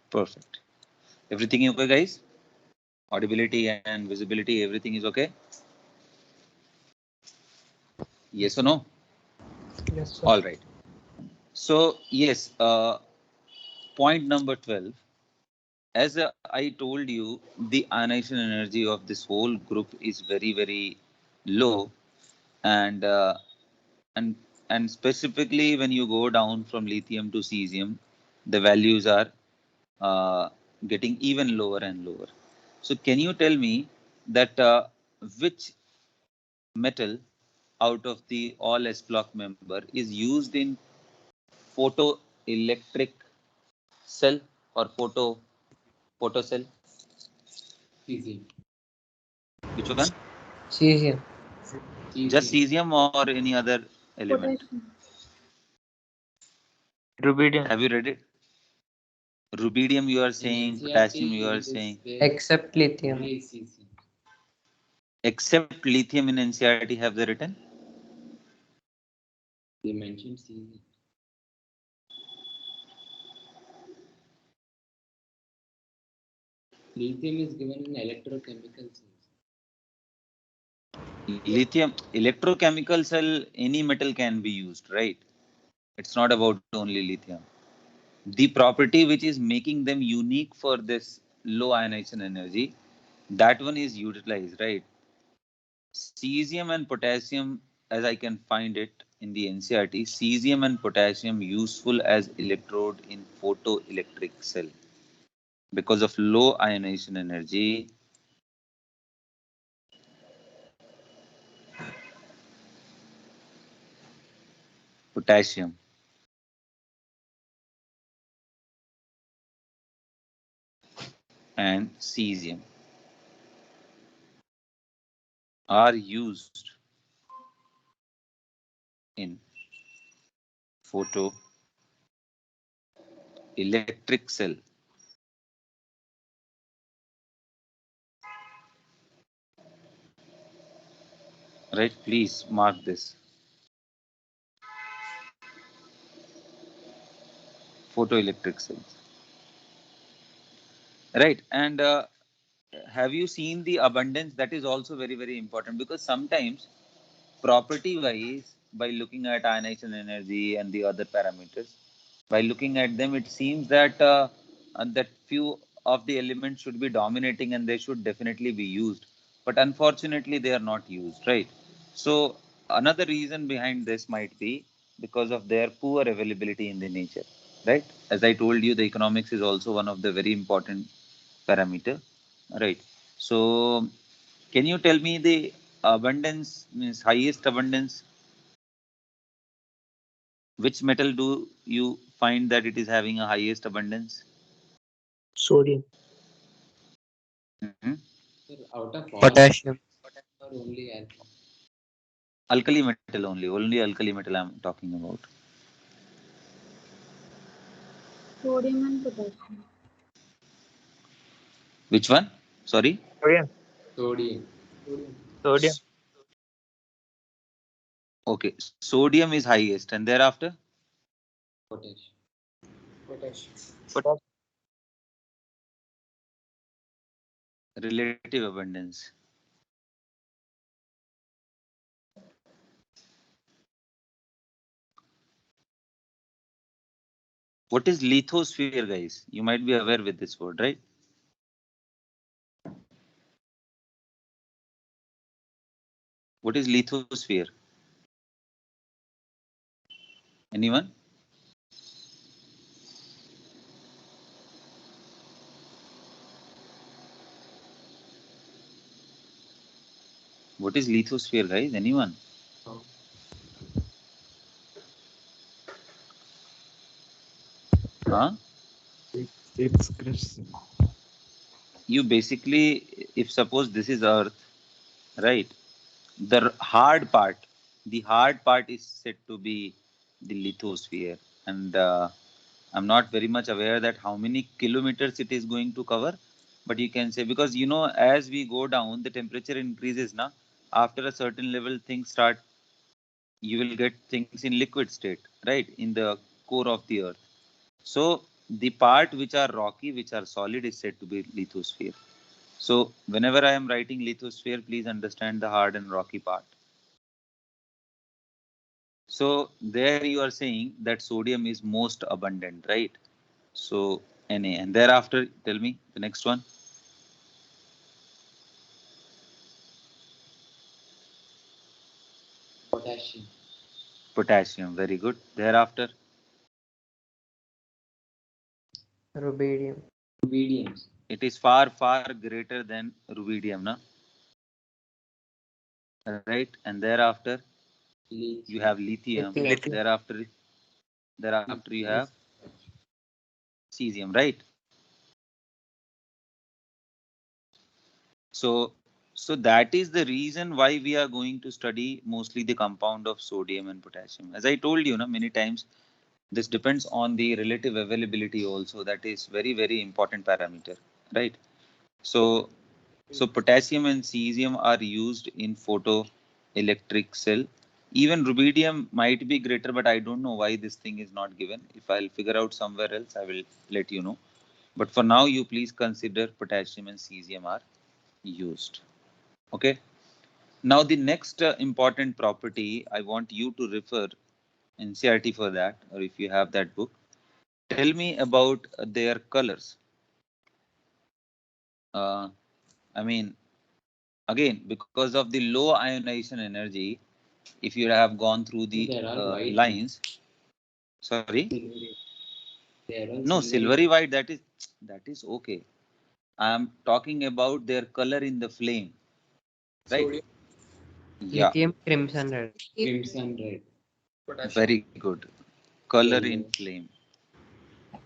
Perfect. Everything okay, guys? Audibility and visibility, everything is okay? Yes or no? Yes, sir. All right. So, yes, point number 12. As I told you, the ionization energy of this whole group is very, very low. And and and specifically when you go down from lithium to cesium, the values are uh, getting even lower and lower. So can you tell me that which metal out of the all S block member is used in photoelectric cell or photo cell? Cesium. Which one? Cesium. Just Cesium. cesium or any other element? Potassium. Rubidium. Have you read it? Rubidium you are In saying, NCRT, potassium you are it is saying. there Except lithium. only cesium. Except lithium in NCRT have they written? They mentioned cesium. Lithium is given in electrochemical cells. Lithium, electrochemical cell, any metal can be used, right? It's not about only lithium. The property which is making them unique for this low ionization energy, that one is utilized, right? Cesium and potassium, as I can find it in the NCRT, cesium and potassium useful as electrode in photoelectric cell because of low ionization energy. Potassium and cesium are used in photoelectric cell. Right? Please mark this. Photoelectric cells. Right? And have you seen the abundance? That is also very, very important because sometimes property wise, by looking at ionization energy and the other parameters, by looking at them, it seems that few of the elements should be dominating and they should definitely be used. But unfortunately, they are not used, right? So another reason behind this might be because of their poor availability in the nature, right? As I told you, the economics is also one of the very important parameter, right? So can you tell me the abundance means highest abundance? Which metal do you find that it is having a highest abundance? Sodium. Mhm. Sir, out of all Potassium. or only alpha? Alkali metal only. Only alkali metal I'm talking about. Sodium and potassium. Which one? Sorry. Sodium. Sodium. Sodium. Okay. Sodium is highest, and thereafter Potassium. Potassium. relative abundance. What is lithosphere, guys? You might be aware with this word, right? What is lithosphere? Anyone? What is lithosphere, guys? Anyone? Oh. Huh? It's crystal. You basically, if suppose this is Earth, right? The hard part is said to be the lithosphere, and I'm not very much aware that how many kilometers it is going to cover, but you can say because as we go down, the temperature increases. Now, after a certain level, things start. You will get things in liquid state, right, in the core of the Earth. So the part which are rocky, which are solid, is said to be lithosphere. So whenever I am writing lithosphere, please understand the hard and rocky part. So there you are saying that sodium is most abundant, right? So Na, and thereafter, tell me the next one. Potassium. Potassium, very good. Thereafter, Rubidium. Rubidium. it is far, far greater than rubidium, na? Right? And thereafter, you have lithium. Lithium. Thereafter you have cesium, right? So, so that is the reason why we are going to study mostly the compound of sodium and potassium. As I told you, many times, this depends on the relative availability also. That is very, very important parameter, right? So, so potassium and cesium are used in photoelectric cell. Even rubidium might be greater, but I don't know why this thing is not given. If I'll figure out somewhere else, I will let you know. But for now, you please consider potassium and cesium are used. Okay. Now, the next important property, I want you to refer NCRT for that, or if you have that book. Tell me about their colors. Uh, I mean, again, because of the low ionization energy, if you have gone through the They are all white. lines, sorry, Silvery. They are all no, silvery. silvery white, that is okay. I am talking about their color in the flame, right? Sodium. Yeah, Lithium crimson red. Crimson red. Potassium. very good. Color in Yellow. flame.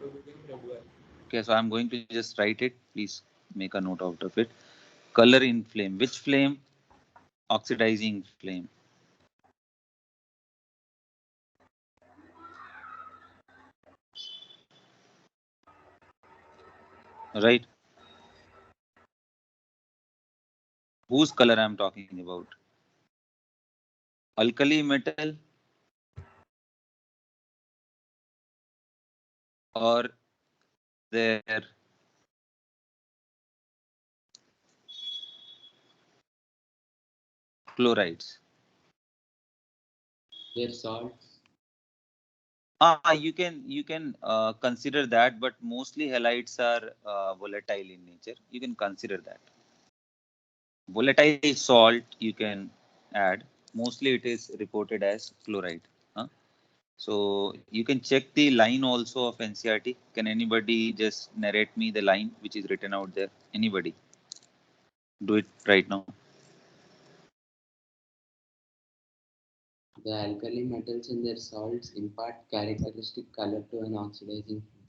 Rubidium red white. Okay, so I'm going to just write it. Please make a note out of it. Color in flame. Which flame? Oxidizing flame. Right? Whose color I'm talking about? Alkali metal or their chlorides? Their salts. You can consider that, but mostly halides are volatile in nature. You can consider that. Volatile salt you can add. Mostly it is reported as chloride. Huh? So you can check the line also of NCRT. Can anybody just narrate me the line which is written out there? Anybody? Do it right now. The alkali metals and their salts impart characteristic color to an oxidizing fluid.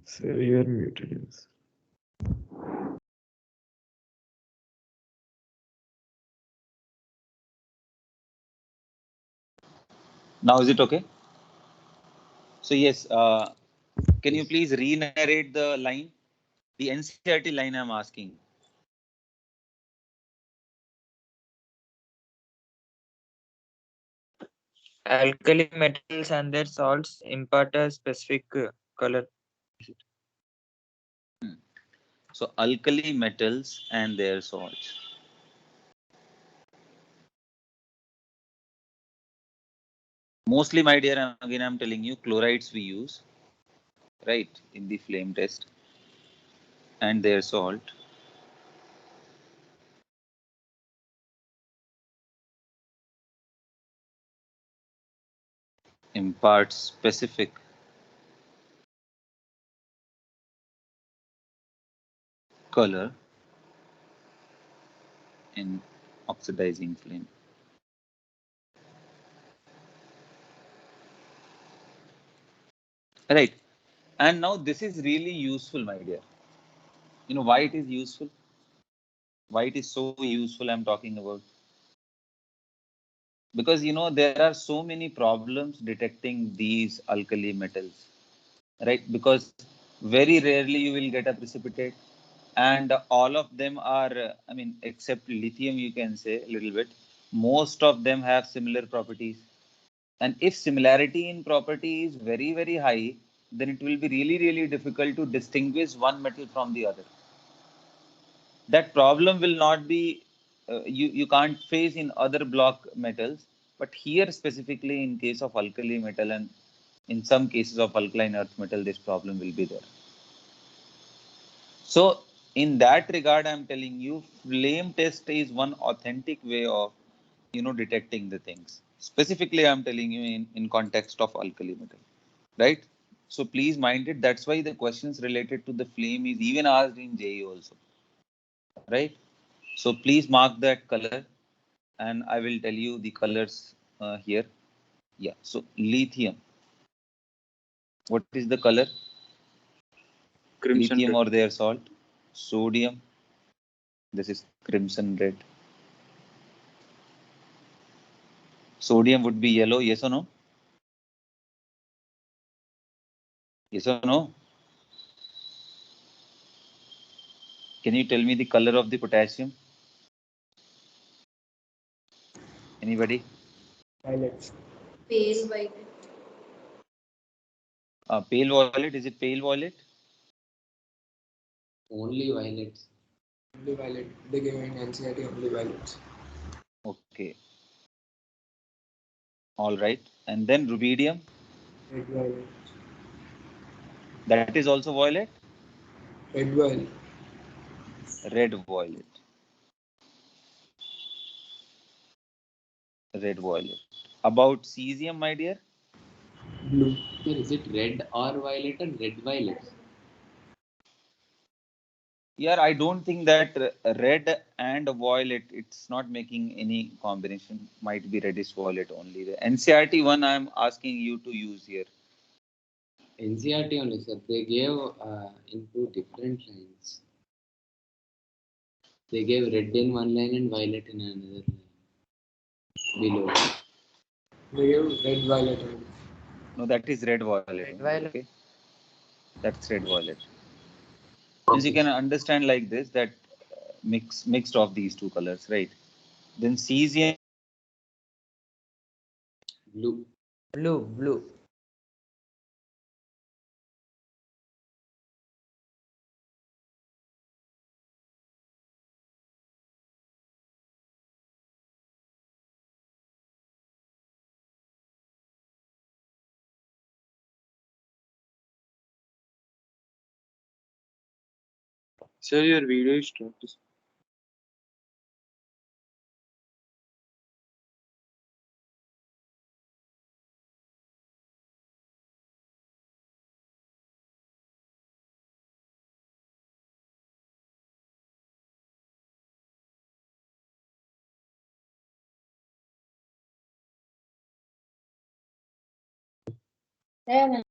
Sir, you are muted. Yes. Now is it okay? So yes, can you Yes. please re-narrate the line? The NCRT line I'm asking. Alkali metals and their salts impart a specific color. So alkali metals and their salts. Mostly, my dear, again I'm telling you, chlorides we use, right, in the flame test, and their salt imparts specific color in oxidizing flame. Right. And now this is really useful, my dear. You know why it is useful? Why it is so useful I'm talking about? Because there are so many problems detecting these alkali metals, right? Because very rarely you will get a precipitate, and all of them are, I mean, except lithium, you can say a little bit. Most of them have similar properties, and if similarity in property is very very high, then it will be really really difficult to distinguish one metal from the other. That problem will not be, you can't face in other block metals, but here specifically in case of alkali metal and in some cases of alkaline earth metal, this problem will be there. So in that regard, I'm telling you, flame test is one authentic way of detecting the things. Specifically, I'm telling you in context of alkali metal, right? So please mind it. That's why the questions related to the flame is even asked in JE also, right? So please mark that color, and I will tell you the colors here. Yeah. So lithium. What is the color? Crimson Lithium red. or their salt. Sodium. This is crimson red. Sodium would be yellow. Yes or no? Yes or no? Can you tell me the color of the potassium? Anybody? Violet. Pale white. Pale violet. Is it pale violet? Only violets. Only violet. They gave in NCERT only violets. Okay. All right. And then rubidium. Red violet. That is also violet. Red violet. Red violet. Red violet. About cesium, my dear. Blue. Sir, is it red or violet or red violets? Yeah, I don't think that red and violet, it's not making any combination. Might be reddish violet only. The NCRT one I'm asking you to use here. NCRT only, sir. They gave in two different lines. They gave red in one line and violet in another line below. They gave red violet only. No, that is red violet Red only. violet. Okay, that's red violet. Means you Okay. can understand like this, that mixed of these two colors, right? Then cesium. Blue. Blue. Sir, your video is stopped. Yeah,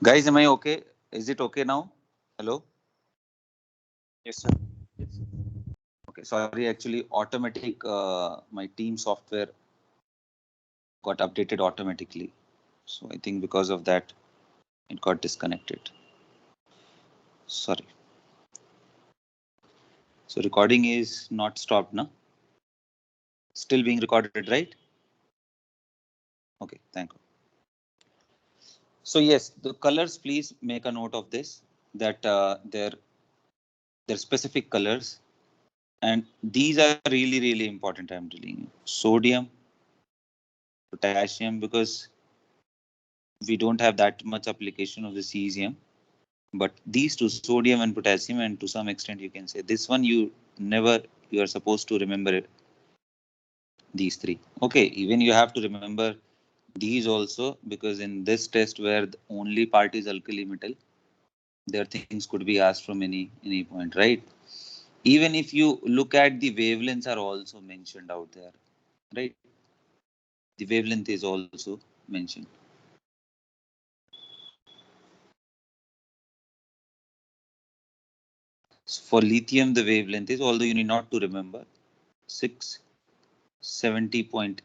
Guys, am I okay? Is it okay now? Hello? Yes, sir. Okay, sorry, actually automatic my team software got updated automatically. So I think because of that it got disconnected. Sorry. So recording is not stopped now. Still being recorded, right? Okay, thank you. So yes, the colors, please make a note of this, that they're specific colors, and these are really important. I'm telling you, sodium, potassium, because we don't have that much application of the cesium, but these two, sodium and potassium, and to some extent you can say this one, you are supposed to remember it, these three. Okay, even you have to remember these also, because in this test where the only part is alkali metal, there things could be asked from any point, right? Even if you look at the wavelengths are also mentioned out there, right? The wavelength is also mentioned. So for lithium, the wavelength is, although you need not to remember, 670.8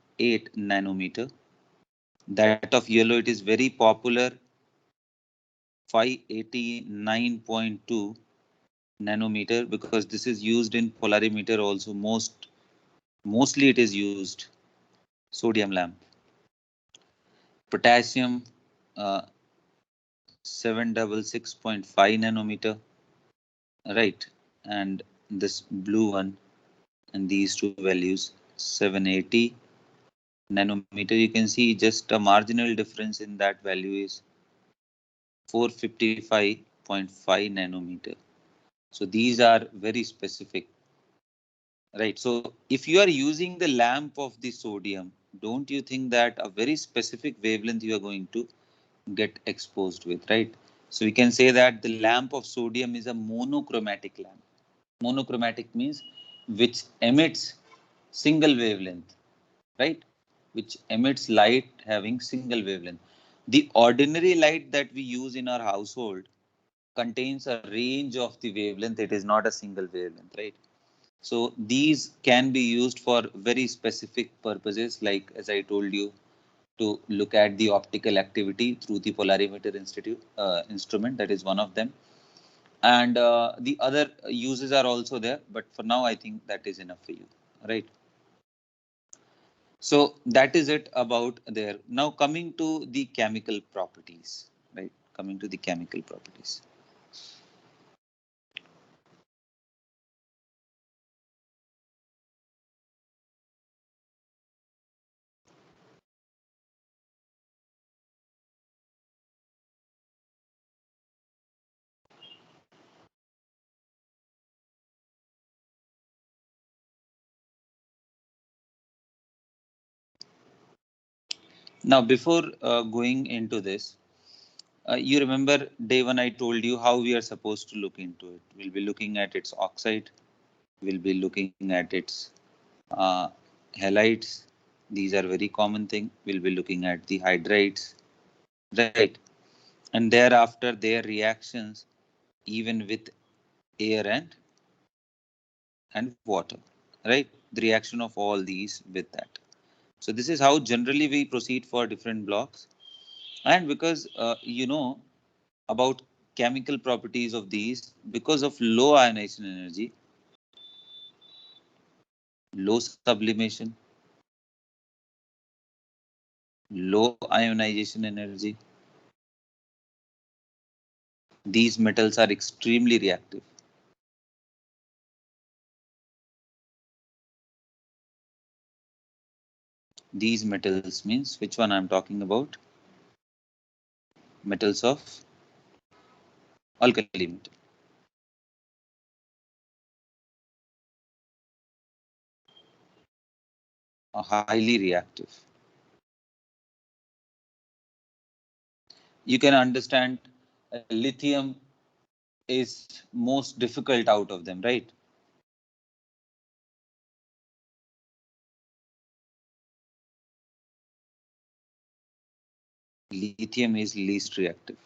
nanometer. That of yellow, it is very popular, 589.2 nanometer, because this is used in polarimeter also. Mostly it is used. Sodium lamp. Potassium, 766.5 nanometer, right? And this blue one, and these two values, 780 nanometer. You can see just a marginal difference in that value is 455.5 nanometer. So these are very specific, right? So if you are using the lamp of the sodium, don't you think that a very specific wavelength you are going to get exposed with, right? So we can say that the lamp of sodium is a monochromatic lamp. Monochromatic means which emits single wavelength, right? Which emits light having single wavelength. The ordinary light that we use in our household contains a range of the wavelength. It is not a single wavelength, right? So these can be used for very specific purposes, like as I told you, to look at the optical activity through the polarimeter instrument. That is one of them. And the other uses are also there, but for now I think that is enough for you, right? So that is it about there. Now coming to the chemical properties, right? Coming to the chemical properties. Now before going into this, you remember day one I told you how we are supposed to look into it. We'll be looking at its oxide, we'll be looking at its uh, halides. These are very common thing. We'll be looking at the hydrides, right? And thereafter their reactions even with air and water, right? The reaction of all these with that. So this is how generally we proceed for different blocks. And because you know about chemical properties of these, because of low ionization energy, low sublimation, low ionization energy, these metals are extremely reactive. These metals means which one I'm talking about? Metals of alkali metal. Are highly reactive. You can understand lithium is most difficult out of them, right? Lithium is least reactive.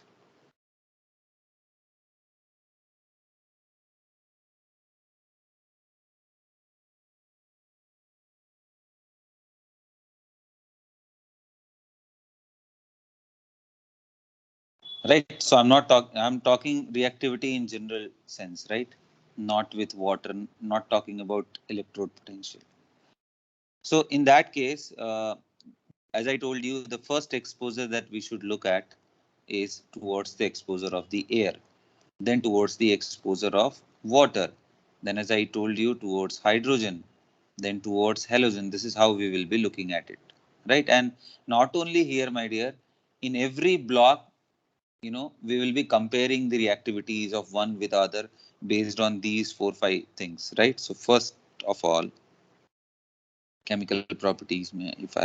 right? So I'm talking reactivity in general sense, right? Not with water, not talking about electrode potential. So in that case, as I told you, the first exposure that we should look at is towards the exposure of the air, then towards the exposure of water, then as I told you, towards hydrogen, then towards halogen. This is how we will be looking at it, right? And not only here, my dear, in every block, we will be comparing the reactivities of one with other based on these 4 5 things, right? So first of all, chemical properties, if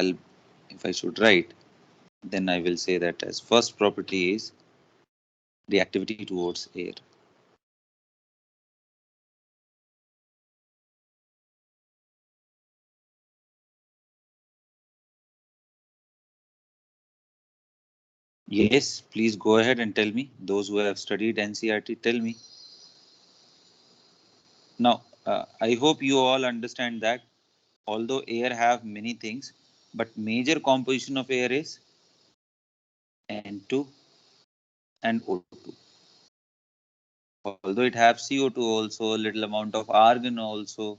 I should write, then I will say that as first property is reactivity towards air. Yes, please go ahead and tell me. Those who have studied NCRT, tell me. Now, I hope you all understand that although air have many things, but major composition of air is N2 and O2. Although it have CO2 also, a little amount of argon also,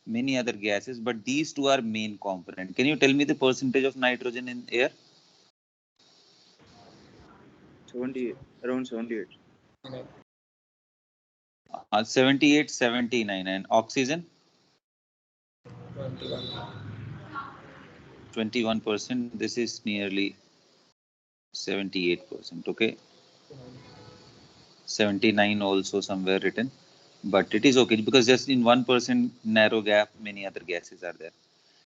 many other gases, but these two are main component. Can you tell me the percentage of nitrogen in air? 78, around 78. 78, 79. And oxygen? 21. 21%. This is nearly 78%. Okay. 79 also somewhere written. But it is okay because just in 1% narrow gap, many other gases are there.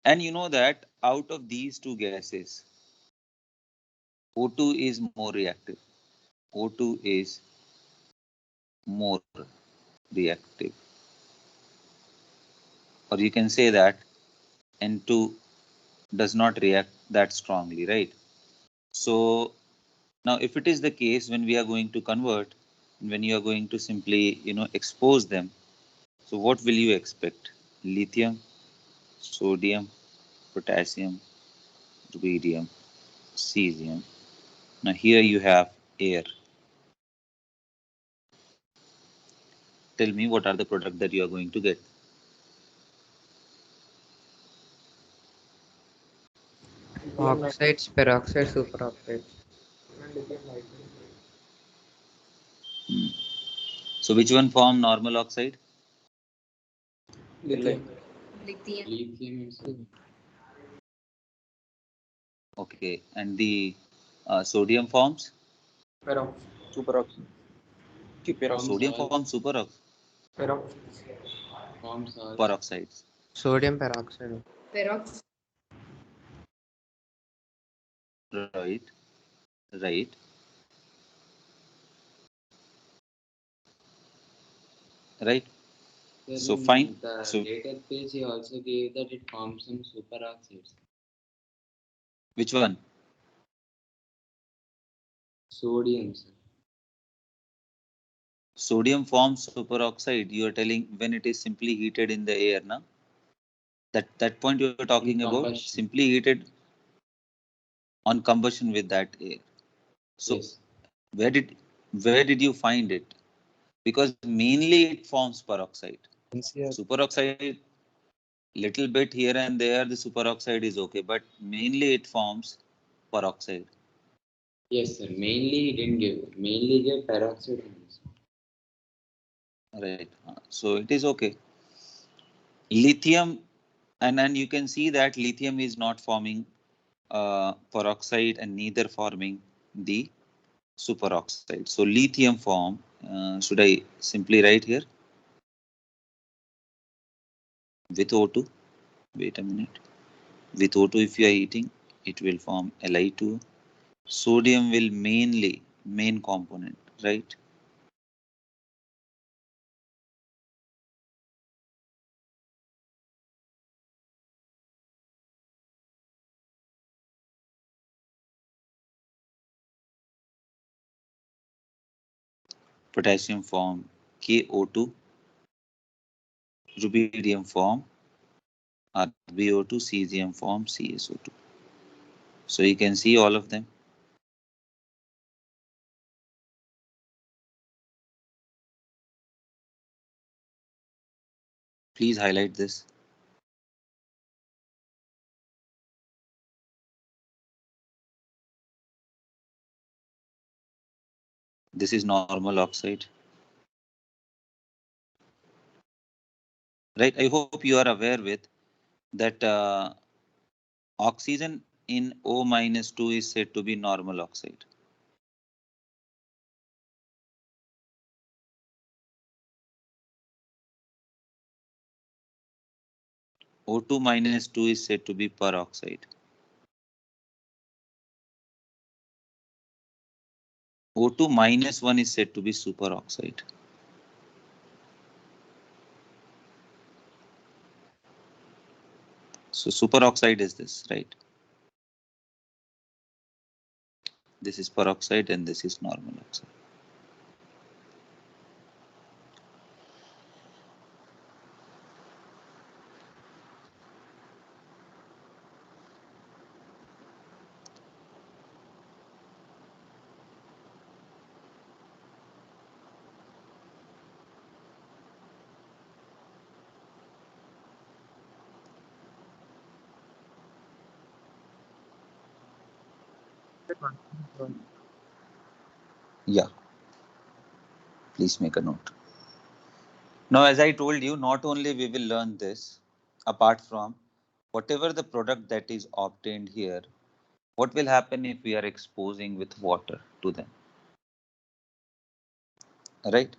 And you know that out of these two gases, O2 is more reactive. O2 is more reactive. Or you can say that N2 does not react that strongly, right? So now if it is the case, when we are going to convert, when you are going to simply, expose them, so what will you expect? Lithium, sodium, potassium, rubidium, cesium. Now here you have air. Tell me what are the products that you are going to get. Lithium Oxides, peroxide, superoxides. and lithium nitrate. Hmm. So which one form normal oxide? Lithium. Lithium. Lithium and sodium. Okay, and the sodium forms? Perox. Superoxide. Form Sodium salts. forms superoxides. Perox. Form salts. Peroxides. Sodium peroxide. Perox. Right, right, right. Sir, So in fine. the So later page, he also gave that it forms some superoxides. which one? Sodium, sir. Sodium forms superoxide. You are telling when it is simply heated in the air, na? That point you are In talking about, combustion. simply heated on combustion with that air. So Yes. where did where did you find it? Because mainly it forms peroxide. NCR. Superoxide, little bit here and there, the superoxide is okay, but mainly it forms peroxide. Yes, sir. Mainly he didn't give. Mainly he gave peroxide only, sir. Right. So it is okay. Lithium, and you can see that lithium is not forming peroxide and neither forming the superoxide. So lithium form, should I simply write here with O2? Wait a minute. With O2, if you are heating, it will form Li2. Sodium will main component, right? Potassium form KO2, rubidium form RbO2, cesium form CSO2. So you can see all of them. Please highlight this. This is normal oxide, right? I hope you are aware with that oxygen in O minus 2 is said to be normal oxide. O2 minus 2 is said to be peroxide. O2 minus 1 is said to be superoxide. So superoxide is this, right? This is peroxide and this is normal oxide. Yeah, please make a note. Now, as I told you, not only we will learn this, apart from whatever the product that is obtained here, what will happen if we are exposing with water to them, right?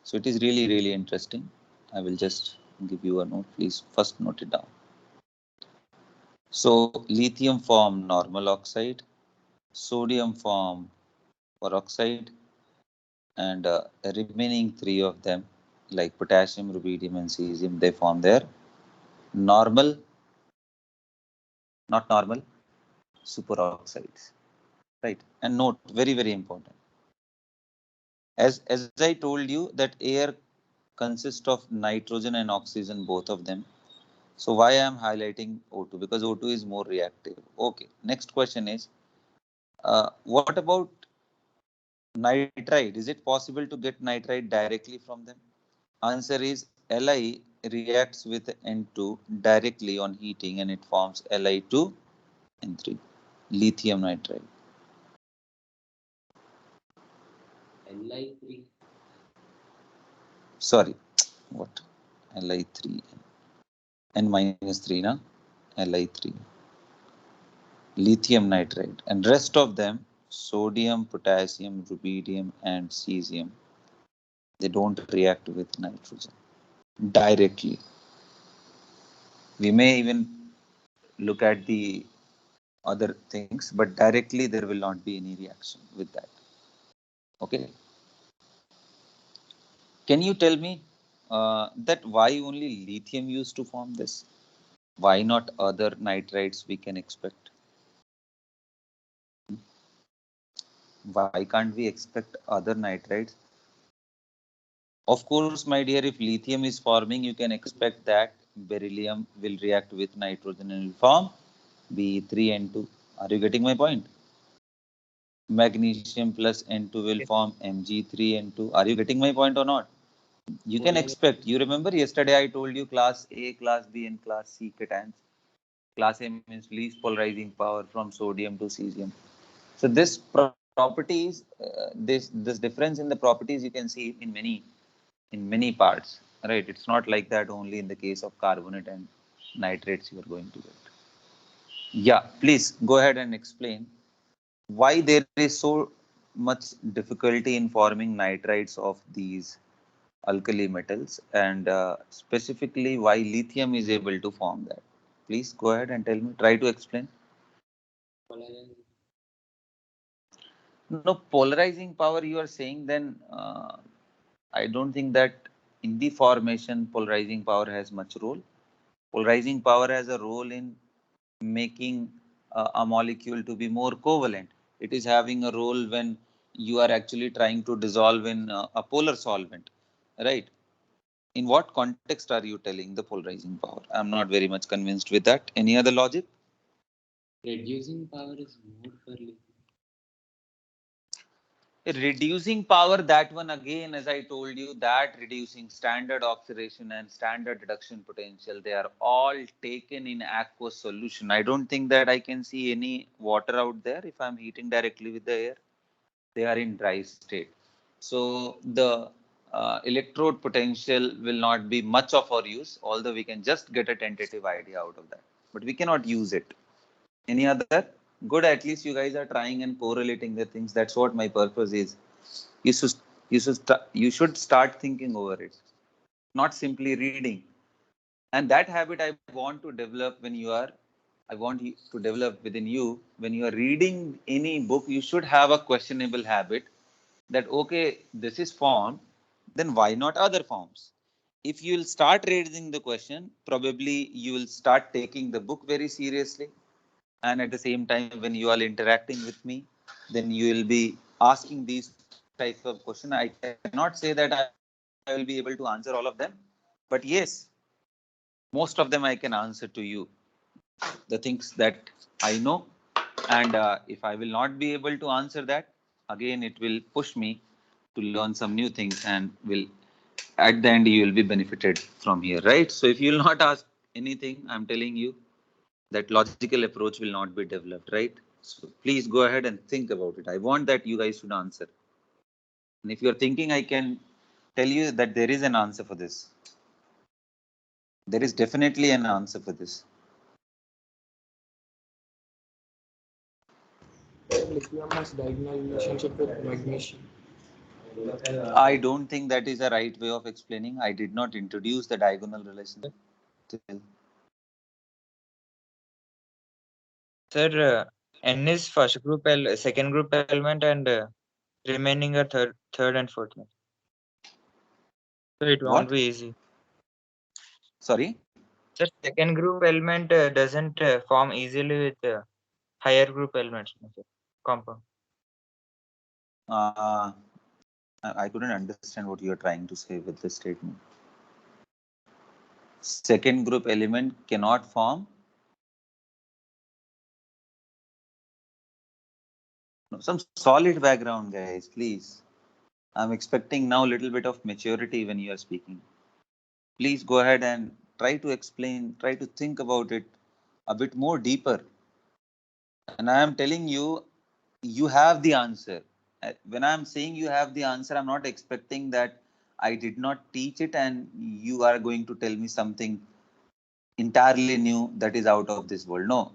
So it is really, really interesting. I will just give you a note. Please first note it down. So lithium form normal oxide, sodium form peroxide, and remaining three of them like potassium, rubidium, and cesium, they form their normal, not normal, superoxides, right? And note, very, very important. As I told you that air consists of nitrogen and oxygen, both of them. So why I am highlighting O2? Because O2 is more reactive. Okay. Next question is, what about nitride? Is it possible to get nitride directly from them? Answer is Li reacts with N2 directly on heating and it forms Li2N3, lithium nitride. Li3. Sorry, what? Li3, N minus 3, na? Li3, lithium nitride. And rest of them, sodium, potassium, rubidium, and cesium, they don't react with nitrogen directly. We may even look at the other things, but directly there will not be any reaction with that. Okay. Can you tell me that why only lithium used to form this? Why not other nitrides we can expect? Why can't we expect other nitrides? Of course, my dear, if lithium is forming, you can expect that beryllium will react with nitrogen and will form B3N2. Are you getting my point? Magnesium plus N2 will Yes. form Mg3N2. Are you getting my point or not? You can Polar expect. You remember yesterday I told you class A, class B, and class C cations. Class A means least polarizing power from sodium to cesium. So this properties, this difference in the properties you can see in many parts, right? It's not like that only in the case of carbonate and nitrates you are going to get. Yeah, please go ahead and explain why there is so much difficulty in forming nitrides of these alkali metals, and specifically why lithium is able to form that. Please go ahead and tell me. Try to explain. polarizing. No, polarizing power you are saying, then I don't think that in the formation polarizing power has much role. Polarizing power has a role in making a molecule to be more covalent. It is having a role when you are actually trying to dissolve in a polar solvent, right? In what context are you telling the polarizing power? I'm not very much convinced with that. Any other logic? Reducing power is more for lithium. Reducing power, that one again, as I told you, that reducing standard oxidation and standard reduction potential, they are all taken in aqueous solution. I don't think that I can see any water out there if I'm heating directly with the air. They are in dry state. So the electrode potential will not be much of our use, although we can just get a tentative idea out of that. But we cannot use it. Any other? Good, at least you guys are trying and correlating the things. That's what my purpose is. You should you should start thinking over it, not simply reading. And that habit I want to develop when you are, I want you to develop within you when you are reading any book. You should have a questionable habit that okay, this is form, then why not other forms? If you will start raising the question, probably you will start taking the book very seriously, and at the same time when you are interacting with me, then you will be asking these types of questions. I cannot say that I will be able to answer all of them, but yes, most of them I can answer to you, the things that I know. And if I will not be able to answer that, again it will push me to learn some new things, and will at the end you will be benefited from here, right? So if you will not ask anything, I'm telling you that logical approach will not be developed, right? So please go ahead and think about it. I want that you guys should answer. And if you're thinking, I can tell you that there is an answer for this. There is definitely an answer for this. Lithium has diagonal relationship with magnesium. I don't think that is a right way of explaining. I did not introduce the diagonal relationship till. Sir, N is first group, second group element, and remaining are third and fourth. So it won't What? be easy. Sorry? Sir, second group element doesn't form easily with higher group elements, no, sir, compound. Uh, I couldn't understand what you're trying to say with this statement. Second group element cannot form. No, some solid background, guys, please. I'm expecting now a little bit of maturity when you are speaking. Please go ahead and try to explain, try to think about it a bit more deeper. And I am telling you, you have the answer. When I'm saying you have the answer, I'm not expecting that I did not teach it and you are going to tell me something entirely new that is out of this world. No.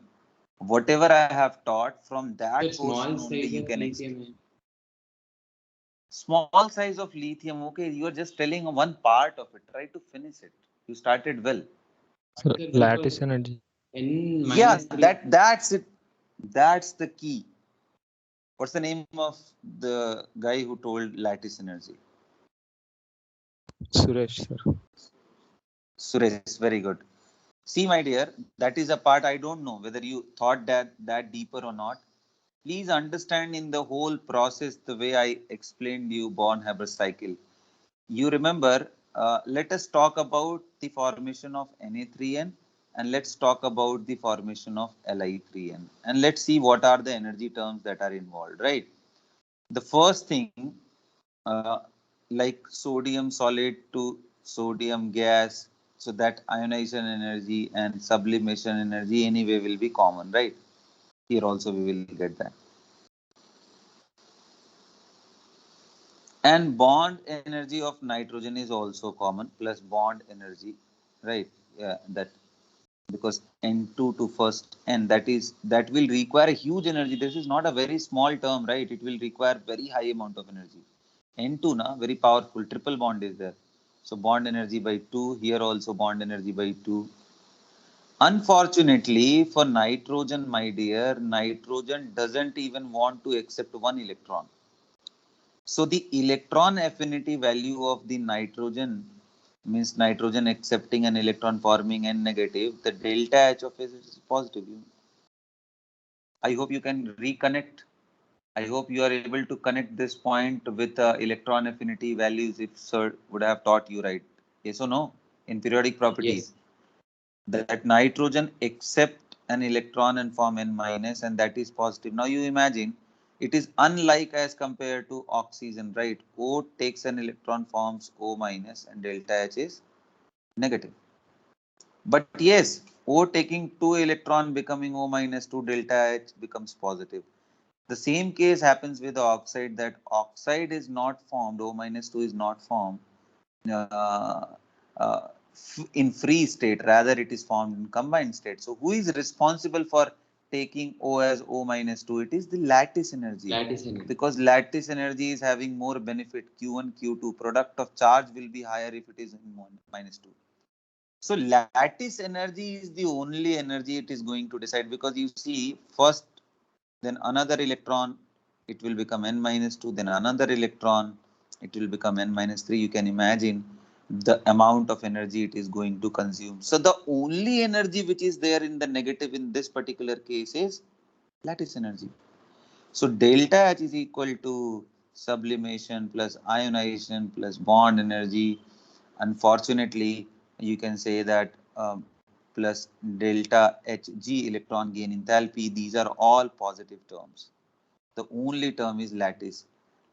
Whatever I have taught, from The that portion small only size you of can lithium ion. small size of lithium. Okay, you are just telling one part of it. Try to finish it. You started well. So Sir, lattice because energy. N Yeah, minus 3. that's it. That's the key. What's the name of the guy who told lattice energy? Suresh, sir. Suresh, very good. See, my dear, that is a part I don't know whether you thought that deeper or not. Please understand in the whole process the way I explained you Born-Haber cycle. You remember, let us talk about the formation of Na3N, and let's talk about the formation of Li3N, and let's see what are the energy terms that are involved, right? The first thing, uh, like sodium solid to sodium gas, so that ionization energy and sublimation energy anyway will be common, right? Here also we will get that. And bond energy of nitrogen is also common, plus bond energy, right? Yeah, that because N2 to first N, that will require a huge energy. This is not a very small term, right? It will require very high amount of energy. N2 na very powerful, triple bond is there. So bond energy by 2, here also bond energy by 2. Unfortunately for nitrogen, my dear, nitrogen doesn't even want to accept one electron. So the electron affinity value of the nitrogen, means nitrogen accepting an electron forming N negative, the delta H of S is positive. I hope you can reconnect. I hope you are able to connect this point with electron affinity values if sir would have taught you right. Yes or no? In periodic properties, Yes. that nitrogen accept an electron and form N minus, and that is positive. Now you imagine It is unlike as compared to oxygen, right? O takes an electron, forms O minus, and delta H is negative. But yes, O taking 2 electron becoming O minus 2, delta H becomes positive. The same case happens with the oxide, that oxide is not formed, O minus 2 is not formed uh, in free state, rather it is formed in combined state. So who is responsible for taking O as O minus 2? It is the lattice energy. Lattice energy. Because lattice energy is having more benefit, Q1, Q2, product of charge will be higher if it is in minus 2. So lattice energy is the only energy it is going to decide, because you see first, then another electron, it will become n minus 2, then another electron, it will become n minus 3. You can imagine the amount of energy it is going to consume. So the only energy which is there in the negative in this particular case is lattice energy. So delta H is equal to sublimation plus ionization plus bond energy. Unfortunately, you can say that plus delta Hg, electron gain enthalpy, these are all positive terms. The only term is lattice.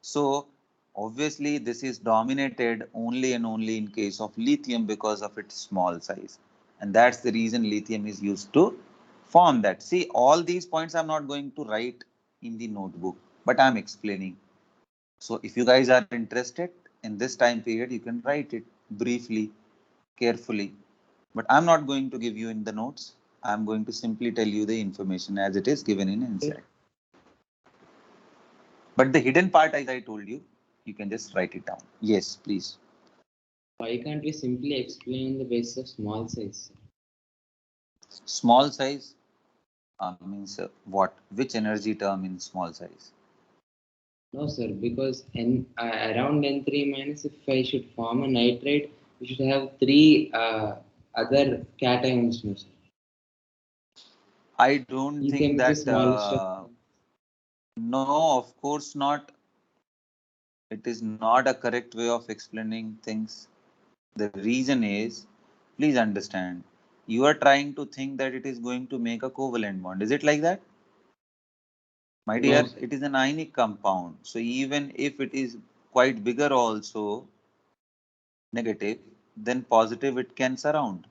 So obviously this is dominated only and only in case of lithium because of its small size. And that's the reason lithium is used to form that. See, all these points I'm not going to write in the notebook, but I'm explaining. So if you guys are interested in this time period, you can write it briefly, carefully. But I'm not going to give you in the notes. I'm going to simply tell you the information as it is given in NCERT. But the hidden part, as I told you, you can just write it down. Yes, please. Why can't we simply explain on the basis of small size? Small size means what? Which energy term in small size? No, sir, because around N3 minus, if I should form a nitride, we should have three other cations, no, sir. I don't think Lithium is the that. smallest of them. No, of course not. It is not a correct way of explaining things. The reason is, please understand, you are trying to think that it is going to make a covalent bond. Is it like that? My No, dear, sir. it is an ionic compound. So even if it is quite bigger also, negative, then positive it can surround.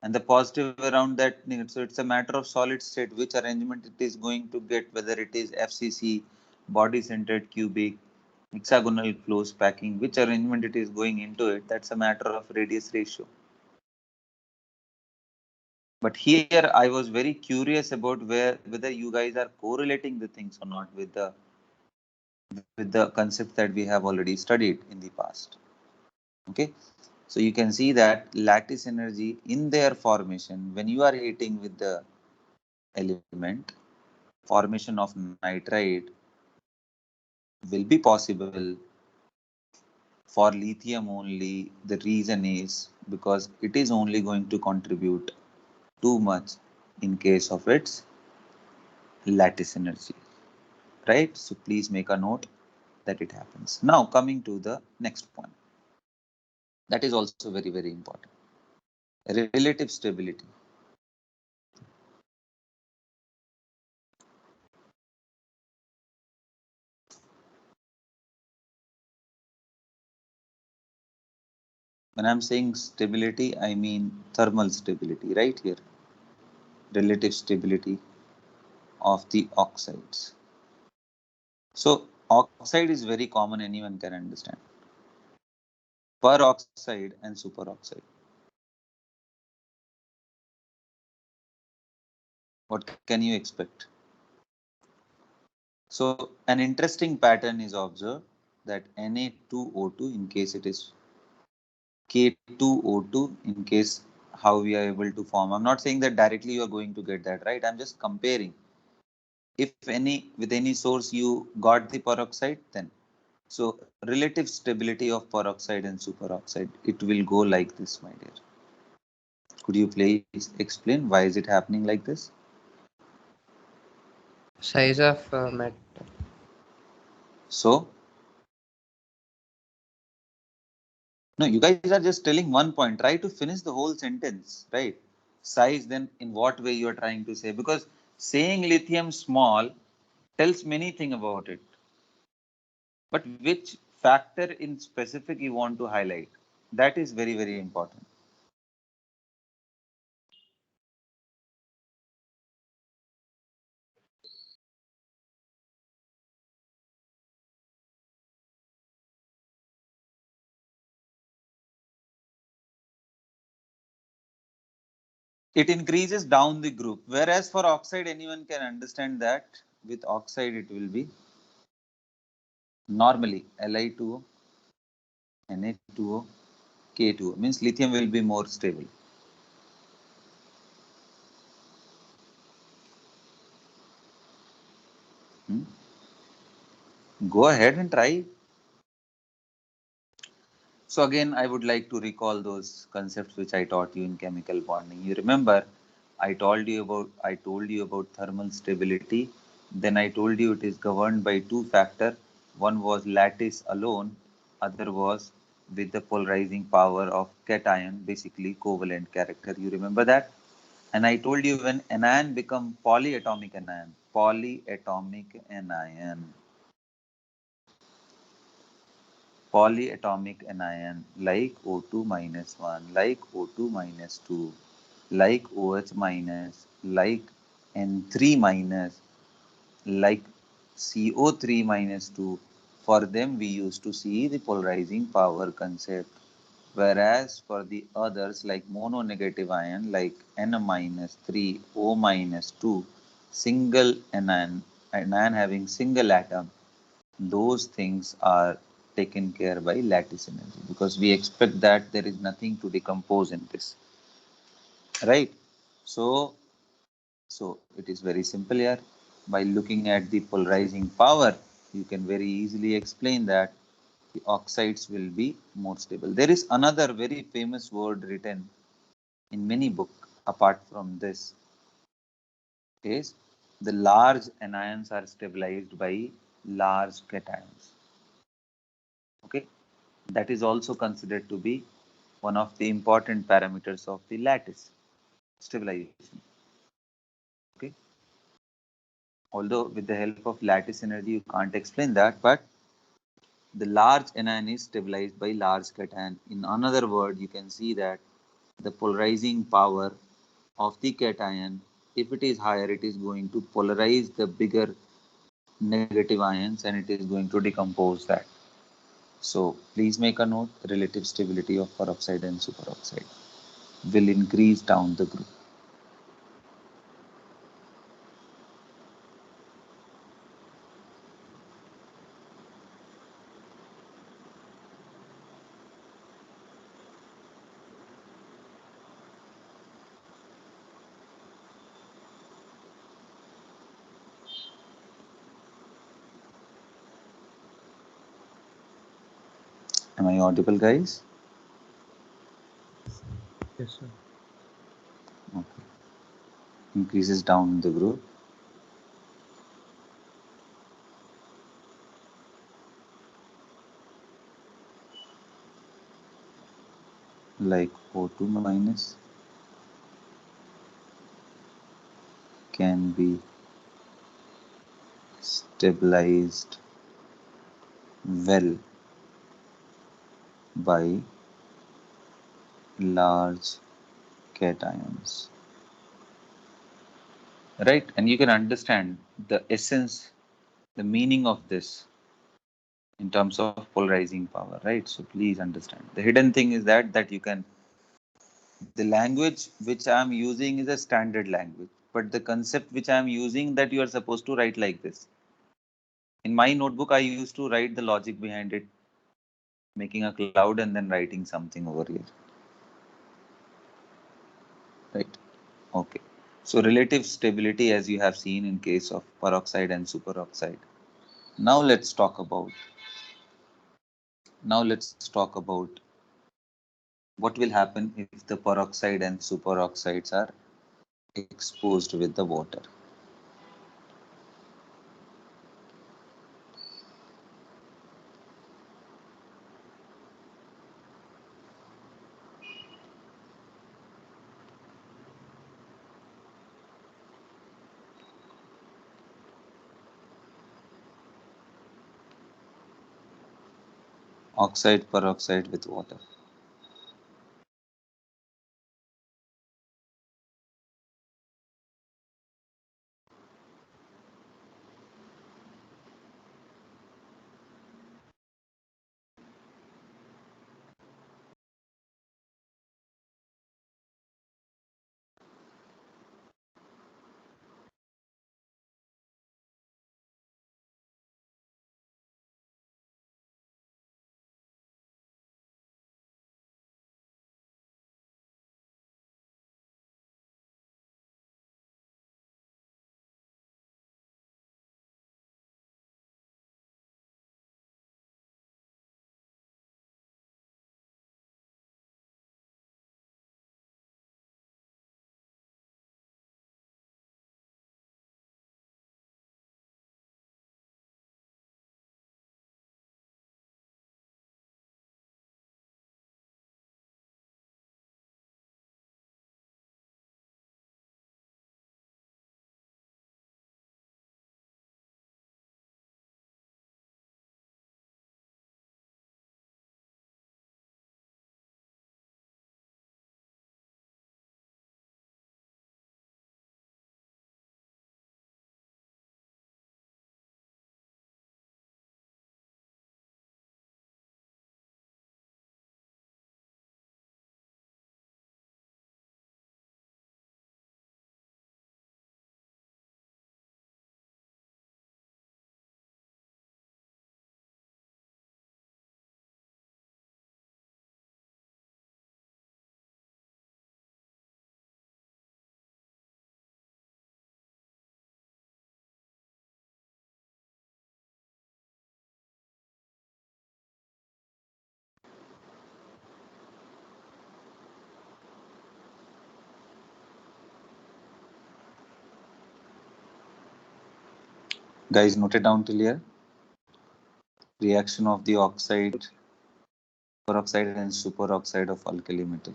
And the positive around that negative. So it's a matter of solid state, which arrangement it is going to get, whether it is FCC, body centered cubic, hexagonal close packing, which arrangement it is going into it. That's a matter of radius ratio. But here I was very curious about whether you guys are correlating the things or not with the concept that we have already studied in the past. Okay, so you can see that lattice energy in their formation, when you are heating with the element, formation of nitride will be possible for lithium only. The reason is because it is only going to contribute too much in case of its lattice energy, right? So please make a note that it happens. Now coming to the next point, that is also very, very important. Relative stability. When I'm saying stability, I mean thermal stability, right here. Relative stability of the oxides. So oxide is very common, anyone can understand. Peroxide and superoxide. What can you expect? So an interesting pattern is observed that Na2O2 in case it is K2O2 in case how we are able to form. I'm not saying that directly you are going to get that, right? I'm just comparing. If any, with any source you got the peroxide, then. So relative stability of peroxide and superoxide, it will go like this, my dear. Could you please explain why is it happening like this? Size of metal. So, no, you guys are just telling one point. Try to finish the whole sentence, right? Size, then in what way you are trying to say? Because saying lithium small tells many things about it. But which factor in specific you want to highlight? That is very, very important. It increases down the group. Whereas for oxide, anyone can understand that with oxide it will be normally Li2O, Na2O, K2O. Means lithium will be more stable. Hmm? Go ahead and try. So again, I would like to recall those concepts which I taught you in chemical bonding. You remember, I told you about thermal stability. Then I told you it is governed by two factors. One was lattice alone, other was with the polarizing power of cation, basically covalent character. You remember that? And I told you when anion become polyatomic anion, polyatomic anion like O2 minus 1, like O2 minus 2, like OH minus, like N3 minus, like CO3 minus 2. For them, we used to see the polarizing power concept. Whereas for the others, like mononegative ion, like N minus 3, O minus 2, single anion having single atom, those things are taken care by lattice energy because we expect that there is nothing to decompose in this, right? So so it is very simple here. By looking at the polarizing power, you can very easily explain that the oxides will be more stable. There is another very famous word written in many books apart from this, is the large anions are stabilized by large cations. Okay, that is also considered to be one of the important parameters of the lattice stabilization. Okay, although with the help of lattice energy you can't explain that, but the large anion is stabilized by large cation. In another word, you can see that the polarizing power of the cation, if it is higher, it is going to polarize the bigger negative ions and it is going to decompose that. So please make a note, relative stability of peroxide and superoxide will increase down the group. Am I audible, guys? Yes, sir. Okay. Increases down the group. Like O2 minus can be stabilized well by large cations, right? And you can understand the essence, the meaning of this in terms of polarizing power, right? So please understand the hidden thing is that you can, the language which I am using is a standard language, but the concept which I am using, that you are supposed to write like this. In my notebook I used to write the logic behind it, making a cloud and then writing something over here, right? Okay, so relative stability, as you have seen in case of peroxide and superoxide. Now let's talk about, what will happen if the peroxide and superoxides are exposed with the water. Oxide peroxide with water. Guys, note it down till here. Reaction of the oxide, peroxide and superoxide of alkali metal.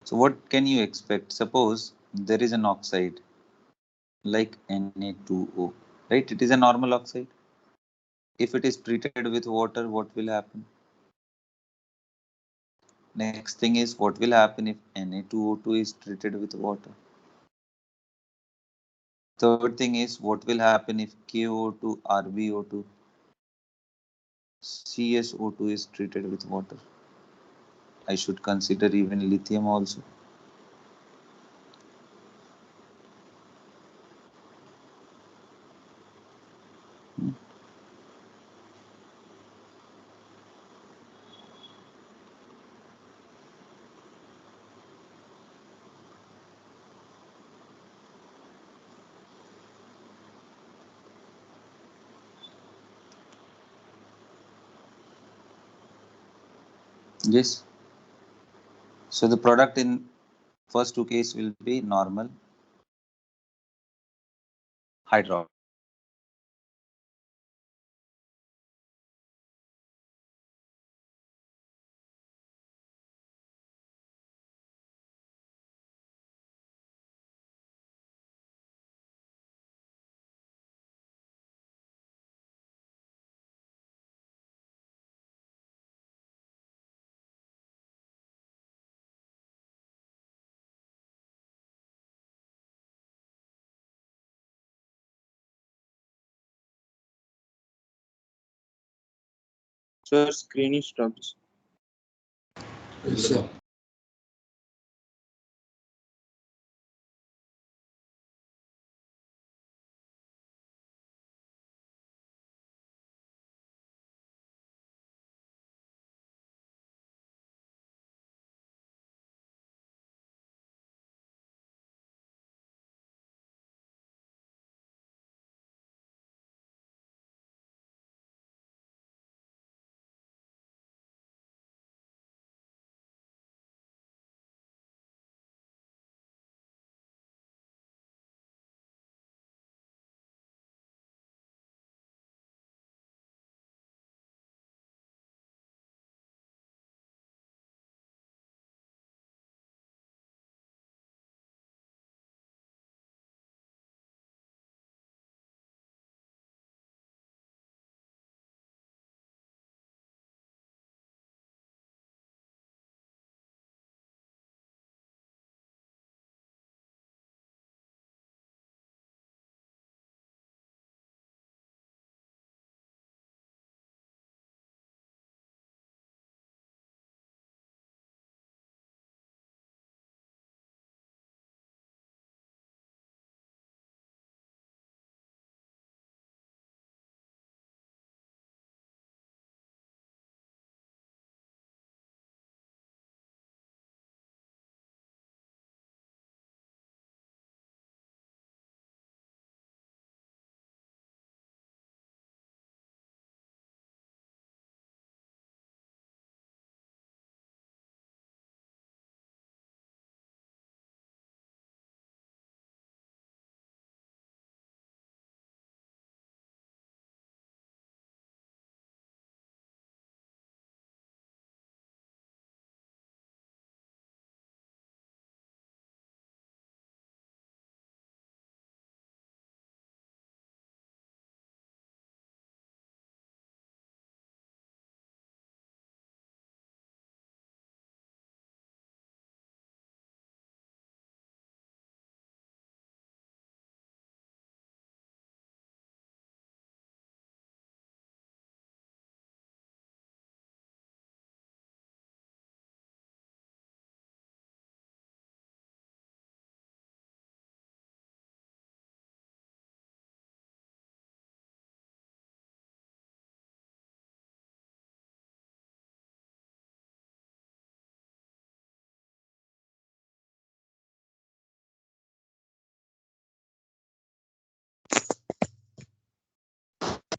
So what can you expect? Suppose there is an oxide like Na2O, right? It is a normal oxide. If it is treated with water, what will happen? Next thing is what will happen if Na2O2 is treated with water? Third thing is what will happen if KO2, RbO2, CSO2 is treated with water? I should consider even lithium also. Hmm. Yes. So the product in first two case will be normal hydroxide. Sir, screen is stopped. Yes, sir.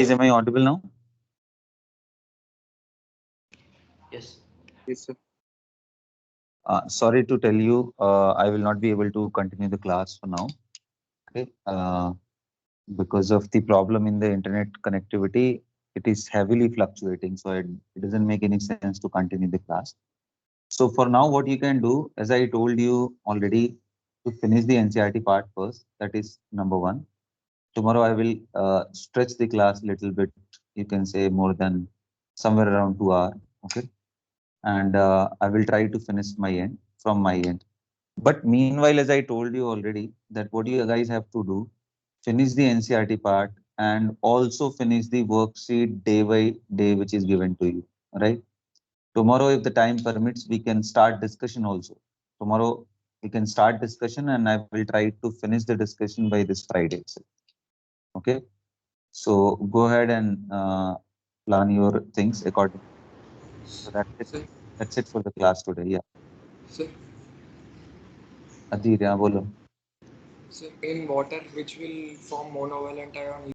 Guys, am I audible now? Yes. Yes, sir. Sorry to tell you, I will not be able to continue the class for now. Okay. Because of the problem in the internet connectivity, it is heavily fluctuating. So it doesn't make any sense to continue the class. So for now, what you can do, as I told you already, to finish the NCRT part first. That is number one. Tomorrow I will stretch the class a little bit. You can say more than somewhere around 2 hours. Okay. And I will try to finish my end from my end. But meanwhile, as I told you already, that what you guys have to do, finish the NCRT part and also finish the worksheet day by day, which is given to you. Right? Tomorrow, if the time permits, we can start discussion also. Tomorrow, we can start discussion and I will try to finish the discussion by this Friday itself. Okay? So go ahead and plan your things accordingly. So that's it. Sir, That's it for the class today. Yeah. sir, Adhir, yeah, bolo. sir, in water which will form monovalent ion